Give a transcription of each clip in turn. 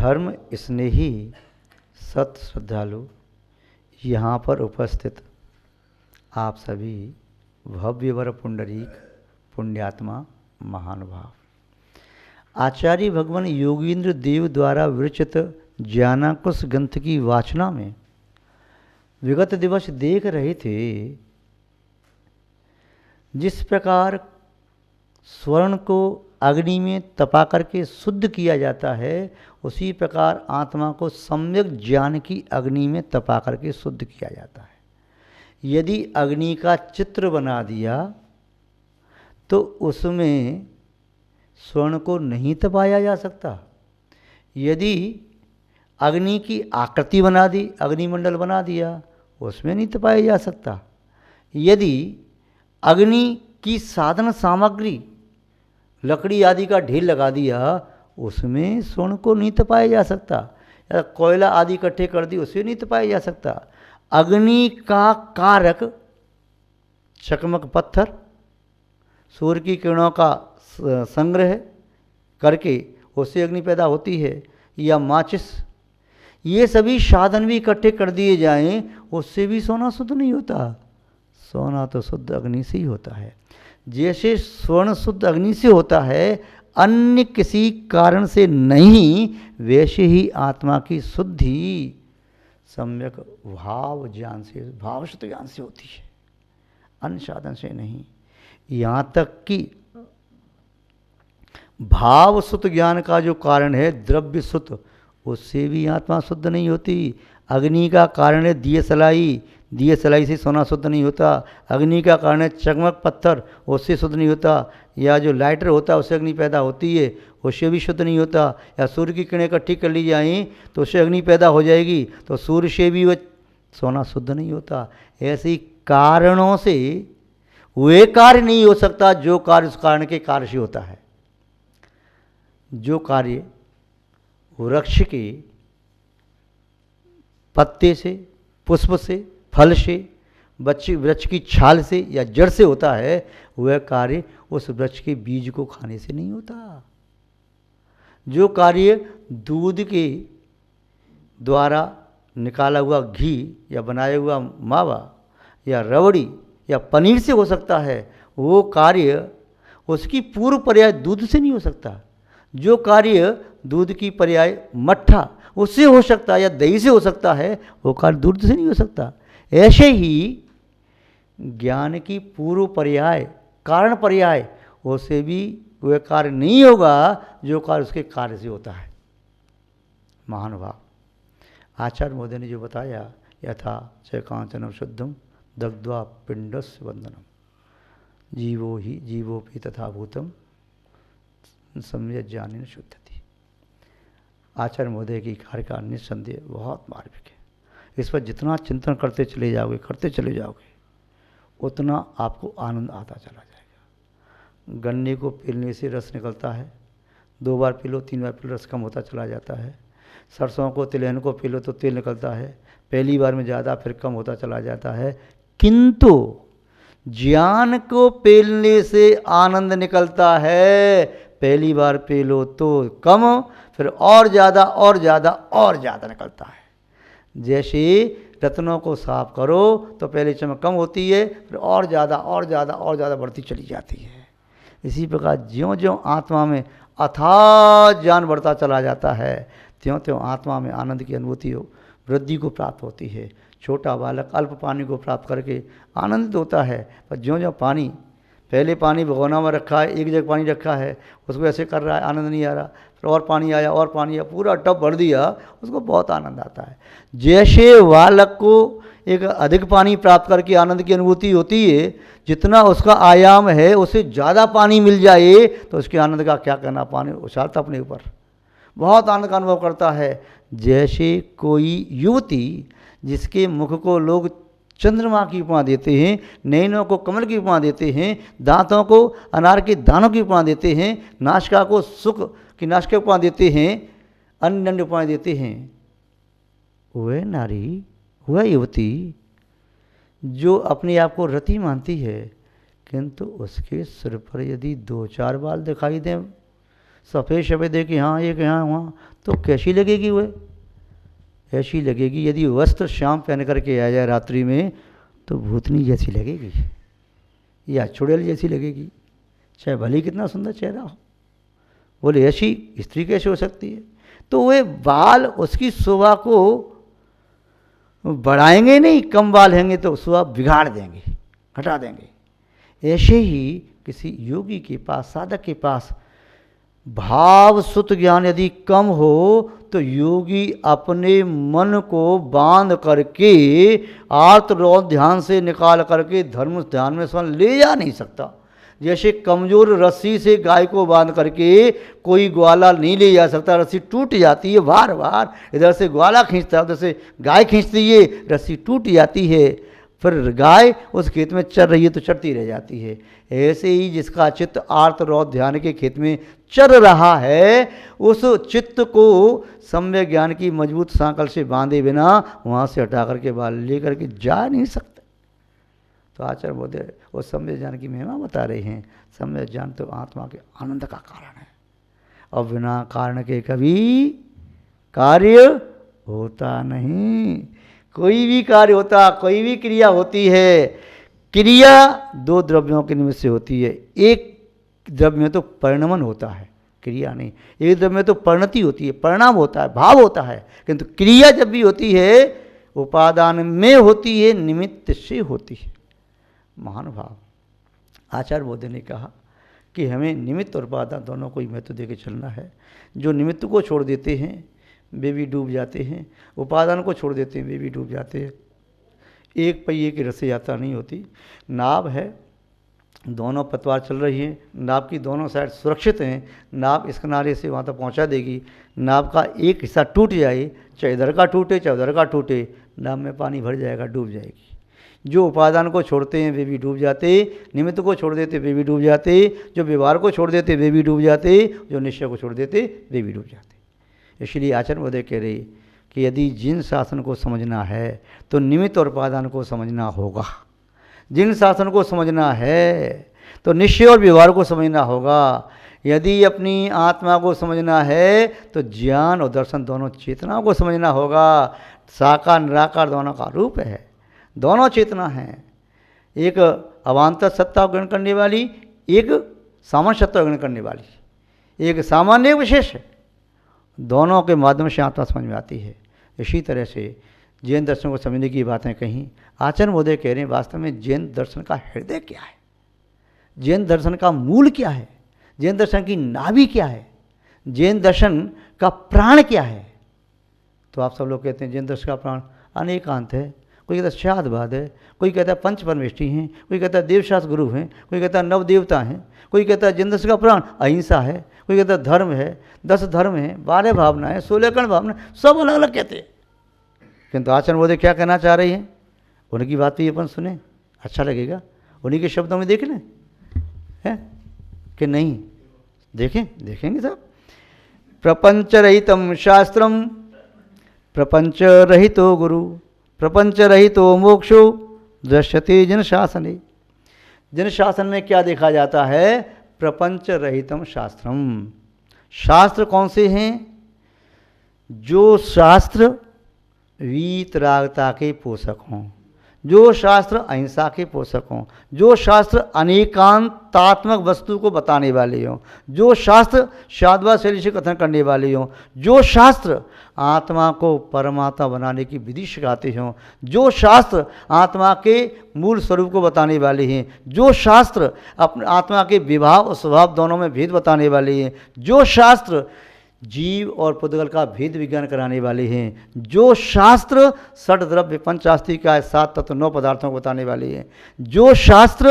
धर्म स्नेही सत श्रद्धालु यहाँ पर उपस्थित आप सभी भव्यवर पुंडरीक पुण्यात्मा महानुभाव, आचार्य भगवान योगींद्र देव द्वारा विरचित ज्ञानाकुश ग्रंथ की वाचना में विगत दिवस देख रहे थे। जिस प्रकार स्वर्ण को अग्नि में तपा करके शुद्ध किया जाता है, उसी प्रकार आत्मा को सम्यक ज्ञान की अग्नि में तपा करके शुद्ध किया जाता है। यदि अग्नि का चित्र बना दिया तो उसमें स्वर्ण को नहीं तपाया जा सकता। यदि अग्नि की आकृति बना दी, अग्निमंडल बना दिया, उसमें नहीं तपाया जा सकता। यदि अग्नि की साधन सामग्री लकड़ी आदि का ढेर लगा दिया, उसमें स्वर्ण को नहीं तपाया जा सकता। या कोयला आदि इकट्ठे कर दी, उसे नहीं तपाया जा सकता। अग्नि का कारक चकमक पत्थर, सूर्य की किरणों का संग्रह करके उससे अग्नि पैदा होती है, या माचिस, ये सभी साधन भी इकट्ठे कर दिए जाएं, उससे भी सोना शुद्ध नहीं होता। सोना तो शुद्ध अग्नि से ही होता है। जैसे स्वर्ण शुद्ध अग्नि से होता है, अन्य किसी कारण से नहीं, वैसे ही आत्मा की शुद्धि सम्यक भाव ज्ञान से, भावशुद्ध ज्ञान से होती है, अन्य साधन से नहीं। यहाँ तक कि भाव शुद्ध ज्ञान का जो कारण है द्रव्य शुद्ध, उससे भी आत्मा शुद्ध नहीं होती। अग्नि का कारण है दिए सलाई, दिए सलाई से सोना शुद्ध नहीं होता। अग्नि का कारण है चकमक पत्थर, उससे शुद्ध नहीं होता। या जो लाइटर होता है उससे अग्नि पैदा होती है, उससे भी शुद्ध नहीं होता। या सूर्य की किरणें इकट्ठी कर ली जाएं तो उससे अग्नि पैदा हो जाएगी, तो सूर्य से भी वह सोना शुद्ध नहीं होता। ऐसे ही कारणों से वे कार्य नहीं हो सकता जो कार्य उस कारण के कार्य से होता है। जो कार्य वृक्ष के पत्ते से, पुष्प से, फल से, वृक्ष की छाल से या जड़ से होता है, वह कार्य उस वृक्ष के बीज को खाने से नहीं होता। जो कार्य दूध के द्वारा निकाला हुआ घी या बनाया हुआ मावा या रबड़ी या पनीर से हो सकता है, वो कार्य उसकी पूर्व पर्याय दूध से नहीं हो सकता। जो कार्य दूध की पर्याय मट्ठा, उससे हो सकता है या दही से हो सकता है, वो कार्य दूध से नहीं हो सकता। ऐसे ही ज्ञान की पूर्व पर्याय, कारण पर्याय, उससे भी वह कार्य नहीं होगा जो कार्य उसके कार्य से होता है। महानुभाव, आचार्य महोदय ने जो बताया, यथा च कांचनम शुद्धम दग्ध्वा पिंडस्य वंदनम जीवोपि तथा भूतम सम्यक ज्ञानेन शुद्धति। आचार्य महोदय की कार्य का निस्संदेह बहुत मार्मिक है। इस पर जितना चिंतन करते चले जाओगे उतना आपको आनंद आता चला जाएगा। गन्ने को पीलने से रस निकलता है, 2 बार पी लो, 3 बार पी लो, रस कम होता चला जाता है। सरसों को, तिलहन को पी लो तो तेल निकलता है, पहली बार में ज़्यादा, फिर कम होता चला जाता है। किंतु ज्ञान को पीलने से आनंद निकलता है। पहली बार पी लो तो कम, फिर और ज़्यादा और ज़्यादा और ज़्यादा निकलता है। जैसे रत्नों को साफ करो तो पहले चमक कम होती है, फिर और ज़्यादा और ज़्यादा और ज़्यादा बढ़ती चली जाती है। इसी प्रकार ज्यों ज्यों आत्मा में अथाह ज्ञान बढ़ता चला जाता है, त्यों त्यों आत्मा में आनंद की अनुभूति वृद्धि को प्राप्त होती है। छोटा बालक अल्प पानी को प्राप्त करके आनंदित होता है, पर ज्यों ज्यों पानी, पहले पानी भगोना में रखा है, एक जगह पानी रखा है, उसको ऐसे कर रहा है, आनंद नहीं आ रहा, फिर और पानी आया और पानी आया, पूरा टब भर दिया, उसको बहुत आनंद आता है। जैसे बालक को एक अधिक पानी प्राप्त करके आनंद की अनुभूति होती है, जितना उसका आयाम है उससे ज़्यादा पानी मिल जाए तो उसके आनंद का क्या करना, पानी उछालता अपने ऊपर, बहुत आनंद का अनुभव करता है। जैसे कोई युवती जिसके मुख को लोग चंद्रमा की उपमा देते हैं, नैनों को कमल की उपमा देते हैं, दांतों को अनार के दानों की उपमा देते हैं, नासिका को सुख की नासिका उपमा देते हैं, अन्य अन्य उपमाएं देते हैं, वह नारी, वह युवती जो अपने आप को रति मानती है, किंतु उसके सिर पर यदि 2-4 बाल दिखाई दें सफ़ेद सफ़ेद देखी, हाँ एक यहाँ वहाँ, तो कैसी लगेगी वह? ऐसी लगेगी यदि वस्त्र श्याम पहन करके आ जाए रात्रि में तो भूतनी जैसी लगेगी या चुड़ैल जैसी लगेगी, चाहे भले कितना सुंदर चेहरा हो। बोले ऐसी स्त्री कैसे हो सकती है? तो वे बाल उसकी शोभा को बढ़ाएंगे नहीं, कम बाल हैंगे तो शोभा बिगाड़ देंगे, हटा देंगे। ऐसे ही किसी योगी के पास, साधक के पास भाव सुत ज्ञान यदि कम हो तो योगी अपने मन को बांध करके आर्त रोध ध्यान से निकाल करके धर्म ध्यान में स्वयं ले जा नहीं सकता। जैसे कमज़ोर रस्सी से गाय को बांध करके कोई ग्वाला नहीं ले जा सकता, रस्सी टूट जाती है बार बार, इधर से ग्वाला खींचता है उधर से गाय खींचती है, रस्सी टूट जाती है, फिर गाय उस खेत में चर रही है तो चरती रह जाती है। ऐसे ही जिसका चित्त आर्त रौद्र ध्यान के खेत में चर रहा है, उस चित्त को सम्यक ज्ञान की मजबूत सांकल से बांधे बिना वहाँ से हटा करके बाल ले करके जा नहीं सकते। तो आचार्य बोधे वो सम्यक ज्ञान की महिमा बता रहे हैं। सम्यक ज्ञान तो आत्मा के आनंद का कारण है और बिना कारण के कभी कार्य होता नहीं। कोई भी कार्य होता, कोई भी क्रिया होती है, क्रिया दो द्रव्यों के निमित्त से होती है। एक द्रव्य में तो परिणमन होता है, क्रिया नहीं। एक द्रव्य में तो परिणति होती है, परिणाम होता है, भाव होता है, किंतु क्रिया जब भी होती है उपादान में होती है, निमित्त से होती है। महानुभाव आचार्य बोधे ने कहा कि हमें निमित्त और उपादान दोनों को ही महत्व देकर चलना है। जो निमित्त को छोड़ देते हैं वे भी डूब जाते हैं, उपादान को छोड़ देते हैं वे भी डूब जाते हैं। एक पहिए की रस्सी यात्रा नहीं होती। नाव है, दोनों पतवार चल रही हैं, नाव की दोनों साइड सुरक्षित हैं, नाव इस किनारे से वहाँ तक पहुँचा देगी। नाव का एक हिस्सा टूट जाए, चाहे इधर का टूटे चाहे उधर का टूटे, नाव में पानी भर जाएगा, डूब जाएगी। जो उपादान को छोड़ते हैं वे भी डूब जाते, निमित्त को छोड़ देते वे भी डूब जाते, जो व्यवहार को छोड़ देते वे भी डूब जाते, जो निश्चय को छोड़ देते वे भी डूब जाते। इसलिए आचार्य बोधे कह रहे कि यदि जिन शासन को समझना है तो निमित्त और उपादान को समझना होगा। जिन शासन को समझना है तो निश्चय और व्यवहार को समझना होगा। यदि अपनी आत्मा को समझना है तो ज्ञान और दर्शन दोनों चेतनाओं को समझना होगा। साकार निराकार दोनों का रूप है, दोनों चेतना हैं। एक अवान्तर सत्ता को ग्रहण करने वाली, एक सामान्य सत्ता को ग्रहण करने वाली, एक सामान्य एक विशेष है। दोनों के माध्यम से आत्मा समझ में आती है। इसी तरह से जैन दर्शन को समझने की बातें कहीं। आचार्य बोधे कह रहे हैं वास्तव में जैन दर्शन का हृदय क्या है, जैन दर्शन का मूल क्या है, जैन दर्शन की नाभि क्या है, जैन दर्शन का प्राण क्या है। तो आप सब लोग कहते हैं जैन दर्शन का प्राण अनेकांत है, कोई कहता है शादवाद है, कोई कहता है पंच परमेष्टि हैं, कोई कहता है देवशास्त्र गुरु हैं, कोई कहता है नवदेवता हैं, कोई कहता है जैन दर्शन का प्राण अहिंसा है, कोई कहता है धर्म है, 10 धर्म हैं, 12 भावनाएं, 16 कर्ण भावना, सब अलग अलग कहते हैं। किंतु आचार्य बोधे क्या कहना चाह रही हैं, उनकी बात भी अपन सुने, अच्छा लगेगा। उन्हीं के शब्दों में देख लें है कि नहीं, देखेंगे सब। प्रपंच रहितम शास्त्रम प्रपंच रहितो गुरु प्रपंच रहितो मोक्षो दृश्यते जन शासने। जन शासन में क्या देखा जाता है? प्रपंच रहितम शास्त्रम। शास्त्र कौन से हैं? जो शास्त्र वीतरागता के पोषक हों, जो शास्त्र अहिंसा के पोषक हों, जो शास्त्र अनेकांतात्मक वस्तु को बताने वाले हों, जो शास्त्र शाद्वा शैली से कथन करने वाले हों, जो शास्त्र आत्मा को परमात्मा बनाने की विधि सिखाते हों, जो शास्त्र आत्मा के मूल स्वरूप को बताने वाले हैं, जो शास्त्र अपने आत्मा के विभाव और स्वभाव दोनों में भेद बताने वाले हैं, जो शास्त्र जीव और पुद्गल का भेद विज्ञान कराने वाले हैं, जो शास्त्र षड द्रव्य पंचास्ति का 7 तत्व 9 पदार्थों को बताने वाले हैं, जो शास्त्र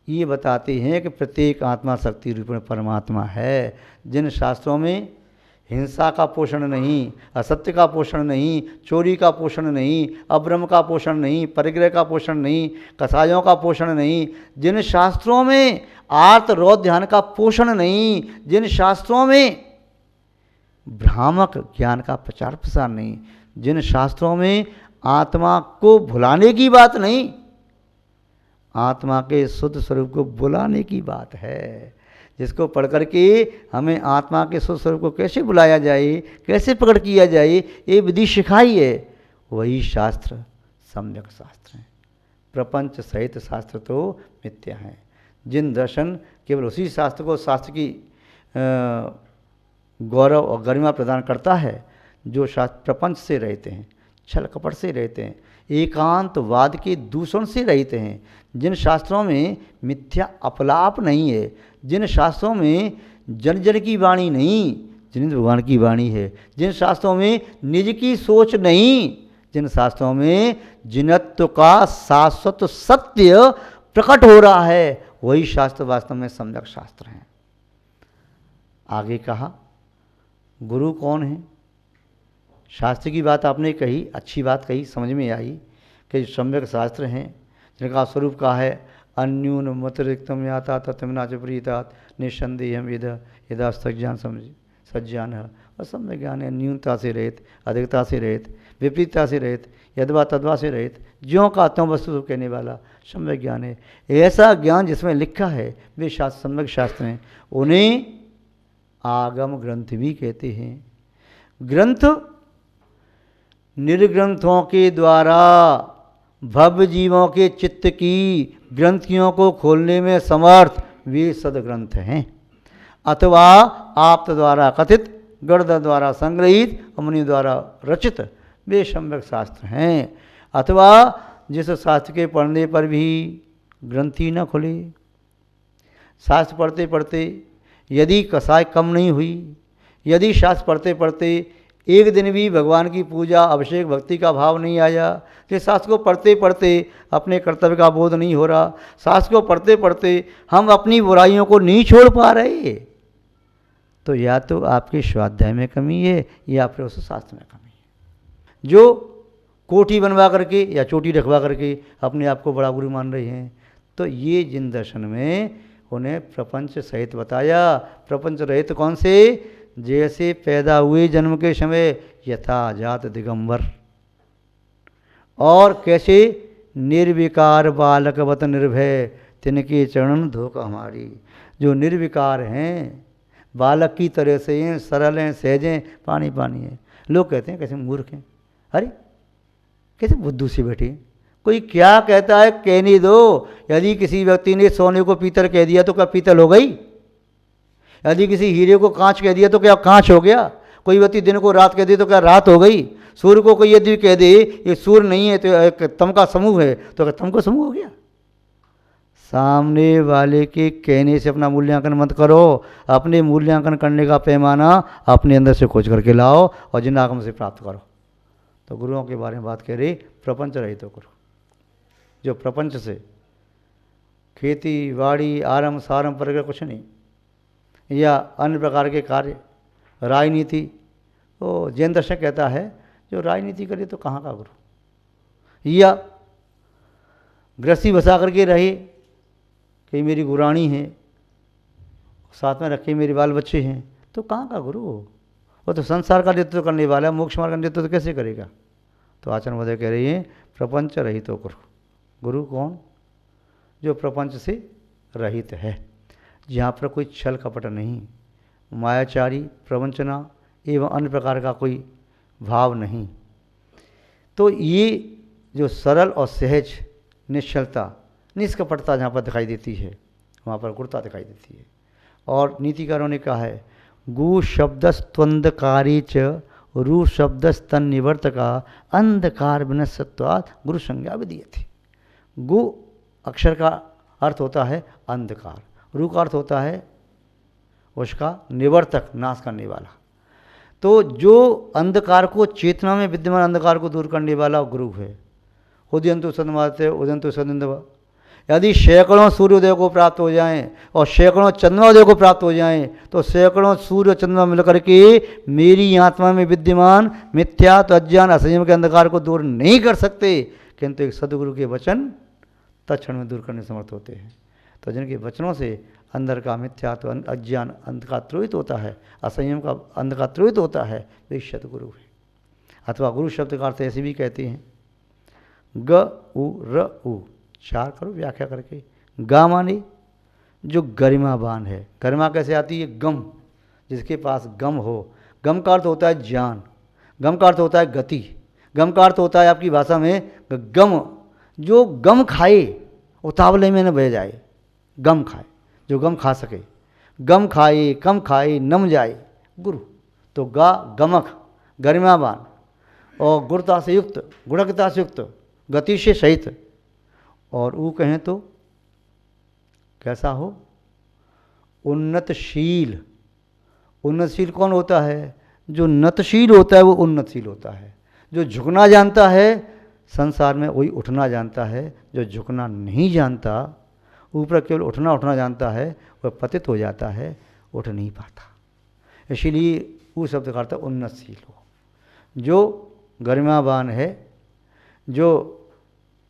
ये बताते हैं कि प्रत्येक आत्मा शक्ति रूप में परमात्मा है। जिन शास्त्रों में हिंसा का पोषण नहीं, असत्य का पोषण नहीं, चोरी का पोषण नहीं, अब्रह्म का पोषण नहीं, परिग्रह का पोषण नहीं, कसायों का पोषण नहीं, जिन शास्त्रों में आर्त रौद्र ध्यान का पोषण नहीं, जिन शास्त्रों में भ्रामक ज्ञान का प्रचार प्रसार नहीं, जिन शास्त्रों में आत्मा को भुलाने की बात नहीं, आत्मा के शुद्ध स्वरूप को बुलाने की बात है, जिसको पढ़ करके हमें आत्मा के स्वस्वरूप को कैसे बुलाया जाए, कैसे प्रकट किया जाए, ये विधि सिखाई है, वही शास्त्र सम्यक शास्त्र है। प्रपंच सहित शास्त्र तो मिथ्या हैं। जिन दर्शन केवल उसी शास्त्र को शास्त्र की गौरव और गरिमा प्रदान करता है जो शास्त्र प्रपंच से रहते हैं, छल कपट से रहते हैं, एकांतवाद के दूषण से रहते हैं, जिन शास्त्रों में मिथ्या अपलाप नहीं है, जिन शास्त्रों में जन जन की वाणी नहीं, जिन भगवान की वाणी है, जिन शास्त्रों में निज की सोच नहीं, जिन शास्त्रों में जिनत्व का शाश्वत सत्य प्रकट हो रहा है, वही शास्त्र वास्तव में सम्यक शास्त्र हैं। आगे कहा गुरु कौन है। शास्त्र की बात आपने कही, अच्छी बात कही, समझ में आई कि सम्यक शास्त्र हैं जिनका स्वरूप का है अन्यून मतिरिक्तम याता तत्वना च प्रीतात निसंदेहम यदा सज्ञान समझ सज्ञान है। और सम्यक ज्ञान है न्यूनता से रहित, अधिकता से रहित, विपरीतता से रहित, यदवा तद्वा से रहित, ज्यों का त्यों वस्तु कहने वाला सम्यक ज्ञान है। ऐसा ज्ञान जिसमें लिखा है वे शास्त्र सम्यक शास्त्र हैं। उन्हें आगम ग्रंथ भी कहते हैं। ग्रंथ निर्ग्रंथों के द्वारा भव्य जीवों के चित्त की ग्रंथियों को खोलने में समर्थ वे सदग्रंथ हैं, अथवा आप्त द्वारा कथित, गर्द द्वारा संग्रहित, मुनि द्वारा रचित वे सम्यक शास्त्र हैं। अथवा जिस शास्त्र के पढ़ने पर भी ग्रंथि न खुले, शास्त्र पढ़ते पढ़ते यदि कसाय कम नहीं हुई, यदि शास्त्र पढ़ते पढ़ते एक दिन भी भगवान की पूजा अभिषेक भक्ति का भाव नहीं आया, कि शास्त्र को पढ़ते पढ़ते अपने कर्तव्य का बोध नहीं हो रहा, शास्त्र को पढ़ते पढ़ते हम अपनी बुराइयों को नहीं छोड़ पा रहे, तो या तो आपके स्वाध्याय में कमी है या फिर उस शास्त्र में कमी है। जो कोठी बनवा करके या चोटी रखवा करके अपने आप को बड़ा गुरु मान रहे हैं, तो ये जिन दर्शन में उन्हें प्रपंच सहित बताया। प्रपंच रहित कौन से? जैसे पैदा हुए जन्म के समय यथा जात दिगंबर, और कैसे निर्विकार बालकवत निर्भय तिनके चरण धोख हमारी। जो निर्विकार हैं, बालक की तरह से हैं, सरल हैं, सहज हैं, पानी पानी है। लोग कहते हैं कैसे मूर्ख हैं, अरे कैसे बुद्धू से बैठे हैं, कोई क्या कहता है कहने दो। यदि किसी व्यक्ति ने सोने को पीतल कह दिया तो क्या पीतल हो गई? यदि किसी हीरे को कांच कह दिया तो क्या कांच हो गया? कोई व्यक्ति दिन को रात कह दे तो क्या रात हो गई? सूर्य को कोई यदि कह दे ये सूर्य नहीं है तो एक तम का समूह है, तो क्या तम का समूह हो गया? सामने वाले के कहने से अपना मूल्यांकन मत करो। अपने मूल्यांकन करने का पैमाना अपने अंदर से खोज करके लाओ और जिन आगम से प्राप्त करो। तो गुरुओं के बारे में बात कह रही, प्रपंच रहित तो गुरु, जो प्रपंच से खेती बाड़ी आरंभ सारंभ पर कुछ नहीं, या अन्य प्रकार के कार्य, राजनीति, तो जैन दर्शक कहता है जो राजनीति करे तो कहाँ का गुरु, या गृहस्थी बसा करके रहे कि मेरी गुरानी है, साथ में रखे मेरे बाल बच्चे हैं, तो कहाँ का गुरु? वो तो संसार का नेतृत्व करने वाला है, मोक्ष मार्ग का नेतृत्व तो कैसे करेगा? तो आचार्य महोदय कह रही हैं प्रपंच रहित हो गुरु। गुरु कौन? जो प्रपंच से रहित है, जहाँ पर कोई छल कपट नहीं, मायाचारी, प्रवंचना एवं अन्य प्रकार का कोई भाव नहीं। तो ये जो सरल और सहज निश्चलता, निष्कपटता जहाँ पर दिखाई देती है, वहाँ पर गुरुता दिखाई देती है। और नीतिकारों ने कहा है गु शब्दस्त्वंधकारी च रू शब्दस्तन निवर्तका अंधकार विनश्यत्वात् गुरु संज्ञा विधीयते। गु अक्षर का अर्थ होता है अंधकार, रू का अर्थ होता है उसका निवर्तक, नाश करने वाला। तो जो अंधकार को, चेतना में विद्यमान अंधकार को दूर करने वाला गुरु है। उदयंतु सन्माते उदयंतु सदिंदवा। यदि सैकड़ों सूर्योदय को प्राप्त हो जाएं और सैकड़ों चंद्रोदय को प्राप्त हो जाएं, तो सैकड़ों सूर्य चंद्रमा मिलकर के मेरी आत्मा में विद्यमान मिथ्या तो अज्ञान असंयम के अंधकार को दूर नहीं कर सकते, किंतु एक सदगुरु के वचन तत्क्षण में दूर करने समर्थ होते हैं। तो जिनके वचनों से अंदर का मिथ्या तो अज्ञान अंधकार त्रोहित होता है, असंयम का अंधकार त्रोहित होता है, वे सदगुरु है। अथवा गुरु शब्द का अर्थ ऐसे भी कहते हैं ग उ र उ, चार करो व्याख्या करके। गा माने जो गरिमावान है। गरिमा कैसे आती है? गम, जिसके पास गम हो। गम का अर्थ होता है ज्ञान, गम का अर्थ होता है गति, गम का अर्थ होता है आपकी भाषा में गम। जो गम खाए उतावले में न बह जाए, गम खाए, जो गम खा सके। गम खाए, कम खाए, नम जाए गुरु। तो गा गमक, गरिमावान, और गुणता से युक्त, गुणकता से युक्त, गति से सहित। और वो कहें तो कैसा हो? उन्नतशील। उन्नतशील कौन होता है? जो नतशील होता है वो उन्नतशील होता है। जो झुकना जानता है संसार में वही उठना जानता है। जो झुकना नहीं जानता, ऊपर केवल उठना उठना जानता है, वह पतित हो जाता है, उठ नहीं पाता। इसीलिए वो शब्द का अर्थ है उन्नतशील हो। जो गरिमावान है, जो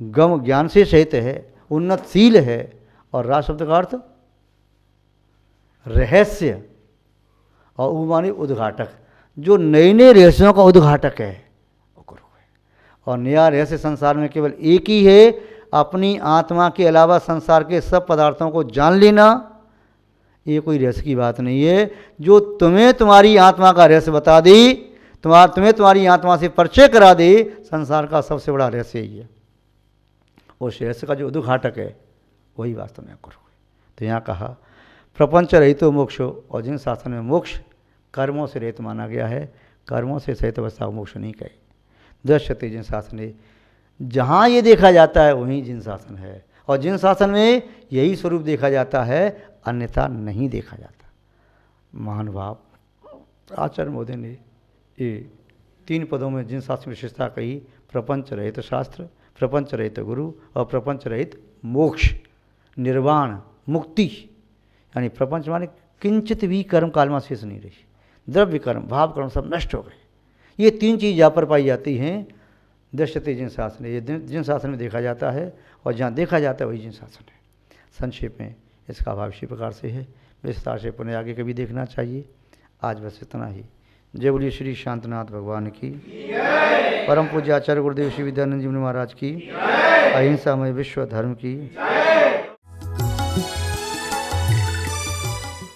गम ज्ञान से सहित है, उन्नतशील है। और राज शब्द का अर्थ रहस्य, और वो मानी उद्घाटक। जो नए नए रहस्यों का उद्घाटक है वो गुरु है। और नया रहस्य संसार में केवल एक ही है, अपनी आत्मा के अलावा संसार के सब पदार्थों को जान लेना। ये कोई रहस्य की बात नहीं है। जो तुम्हें तुम्हारी आत्मा का रहस्य बता दे, तुम्हें तुम्हारी आत्मा से परिचय करा दे, संसार का सबसे बड़ा रहस्य ही है। उस रहस्य का जो उद्घाटक है वही वास्तव में गुरु है। तो यहाँ कहा प्रपंच रहित मोक्ष, और जिन शासन में मोक्ष कर्मों से रहित माना गया है, कर्मों से सहित अवस्था मोक्ष नहीं कहे। दृश्यते जिन शासन है, जहाँ ये देखा जाता है वहीं जिन शासन है, और जिन शासन में यही स्वरूप देखा जाता है, अन्यथा नहीं देखा जाता। महानुभाव आचार्य महोदय ने ये 3 पदों में जिन शास्त्र विशेषता कही, प्रपंच रहित शास्त्र, प्रपंच रहित गुरु, और प्रपंच रहित मोक्ष, निर्वाण, मुक्ति। यानी प्रपंच माने किंचित भी कर्म काल में शेष नहीं रही, द्रव्य कर्म, भाव कर्म सब नष्ट हो गए। ये 3 चीज़ जहाँ पर पाई जाती हैं, दृश्यते जिन शासन है, ये जिन शासन में देखा जाता है, और जहाँ देखा जाता है वही जिन शासन है। संक्षेप में इसका भाव इसी प्रकार से है, विस्तार से पुनः आगे कभी देखना चाहिए। आज बस इतना ही। जय बोलिए श्री शांतनाथ भगवान की, परम पूज्य आचार्य गुरुदेव श्री विद्यानंद जी महाराज की, अहिंसामय विश्व धर्म की।